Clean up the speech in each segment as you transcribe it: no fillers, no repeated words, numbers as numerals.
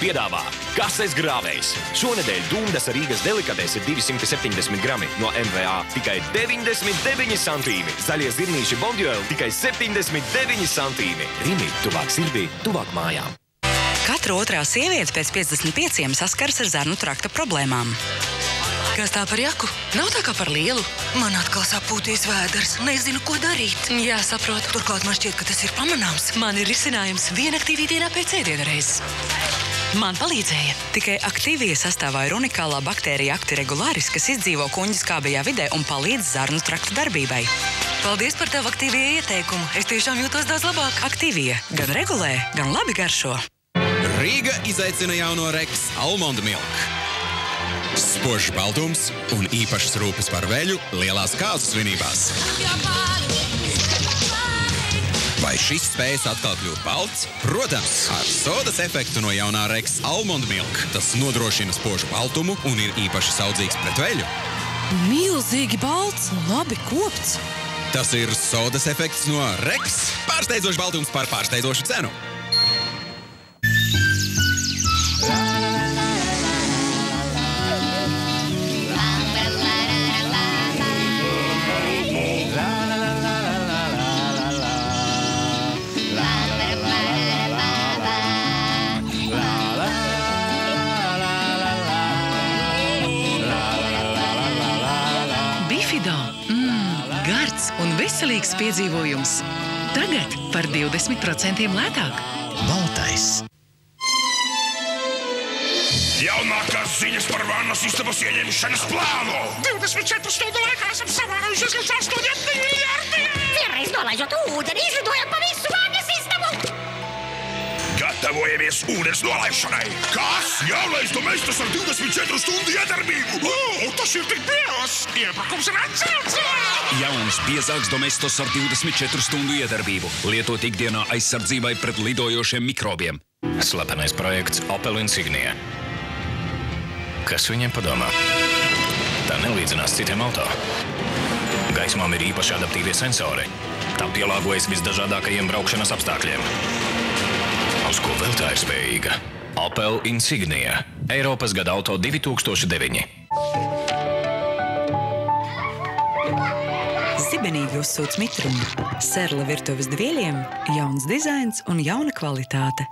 piedāvā kases grāvējs. Šonedēļ Dūmdas Rīgas delikatēs ir 270 grami no MVA tikai 99 centīmi. Zaļie zirnīši Bonduelle tikai 79 centīmi. Rimi, tuvāk sirdī, tuvāk mājām. Katra otrā sieviete pēc 55 saskaras ar zarnu trakta problēmām. Kas tā par jaku? Nav tā kā par lielu. Man atkal sapūties vēders. Nezinu, ko darīt. Jā, saprotu. Turklāt man šķiet, ka tas ir pamanāms. Man ir risinājums vienaktīvī dienā pēc ēdiena reizes. Man palīdzēja. Tikai Activia sastāvā ir unikālā baktērija Acti regularis, kas izdzīvo kuņģa skābajā vidē un palīdz zarnu trakta darbībai. Paldies par tavu Activia ieteikumu. Es tiešām jūtos daudz labāk. Activia gan regulē, gan labi garšo. Rīga izaicina jauno Rex Almond Milk. Spožs baltums un īpašas rūpes par veļu lielās kāzu svinībās. Vai šis spējas atkal kļūt balts? Protams, ar sodas efektu no jaunā Rex Almond Milk. Tas nodrošina spožu baltumu un ir īpaši saudzīgs pret veļu. Milzīgi balts, labi kopts. Tas ir sodas efekts no Rex. Pārsteidzošs baltums par pārsteidzošu cenu. Gards un veselīgs piedzīvojums. Tagad par 20% lētāk. Baltais. Jaunākās ziņas par vannas istabas ieņemšanas plānu. 24 stundu laikā esam savārojušies līdz 8 miljardiem. Vienreiz nolaižot ūdeni, izlidojam pa visu vannas istabu. Gatavojamies ūdens nolaišanai. Kas? Jaunais domestos ar 24 stundu iedarbību. Tas ir tik biels. Iepakums ir atcelts. Jauns biezāks domestos ar 24 stundu iedarbību. Lietot ikdienā aizsardzībai pret lidojošiem mikrobiem. Slepenais projekts Opel Insignia. Kas viņiem padomā? Tā nelīdzinās citiem auto. Gaismām ir īpaši adaptīvie sensori. Tā pielāgojas visdažādākajiem braukšanas apstākļiem. Uz ko vēl tā ir spējīga? Opel Insignia. Eiropas gada auto 2009. Zibenīgi uzsūc mitrumu. Serla virtuves dvieļiem, jauns dizains un jauna kvalitāte.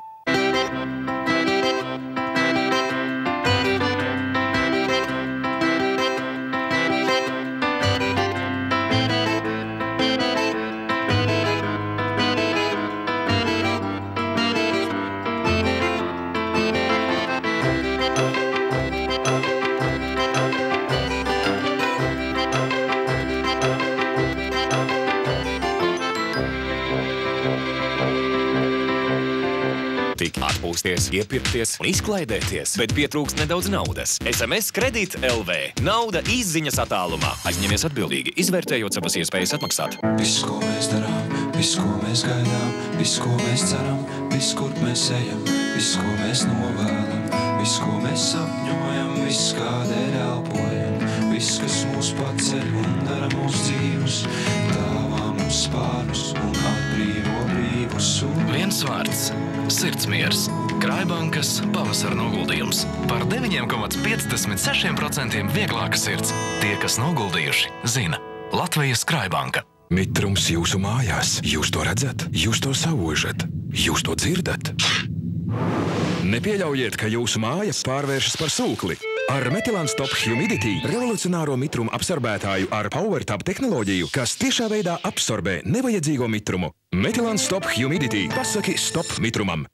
Tik atpūsties, iepirkties un izklaidēties, bet pietrūkst nedaudz naudas. SMS Kredīt LV. Nauda izziņas attālumā. Aizņemies atbildīgi, izvērtējot savas iespējas atmaksāt. Viss, ko mēs darām, viss, ko mēs gaidām, viss, ko mēs ceram, viss, kur mēs ejam, viss, ko mēs novēlam, viss, ko mēs sapņojam, viss, kādēļ elpojam, viss, kas mūs paceļ un dara mūs dzīvus, dāvā mums spārnus un atbrīvo brīvus. Viens vārds – sirdsmiers. Krājbankas pavasara noguldījums. Par 9,56% vieglāka sirds. Tie, kas noguldījuši, zina. Latvijas Krājbanka. Mitrums jūsu mājās. Jūs to redzat, jūs to saužat, jūs to dzirdat. Nepieļaujiet, ka jūsu mājas pārvēršas par sūkli. Ar Metilans Top Humidity revolucionāro mitrumu absorbētāju ar PowerTab tehnoloģiju, kas tiešā veidā absorbē nevajadzīgo mitrumu. Metilans Top Humidity. Pasaki stop mitrumam.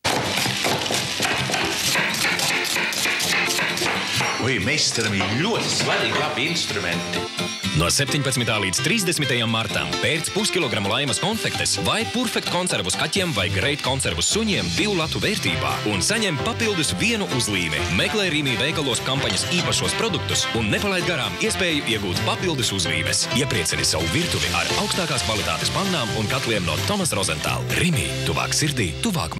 Meistaram ir ļoti svarīgi labi instrumenti. No 17. līdz 30. martam pērc puskilogramu laimas konfektes vai Perfect konservus kaķiem vai Great konservus suņiem 2 latu vērtībā un saņem papildus 1 uzlīmi. Meklē Rīmī veikalos kampaņas īpašos produktus un nepalaid garām iespēju iegūt papildus uzlīmes. Iepriecini savu virtuvi ar augstākās kvalitātes pannām un katliem no Thomas Rosenthal. Rīmī, tuvāk sirdī, tuvāk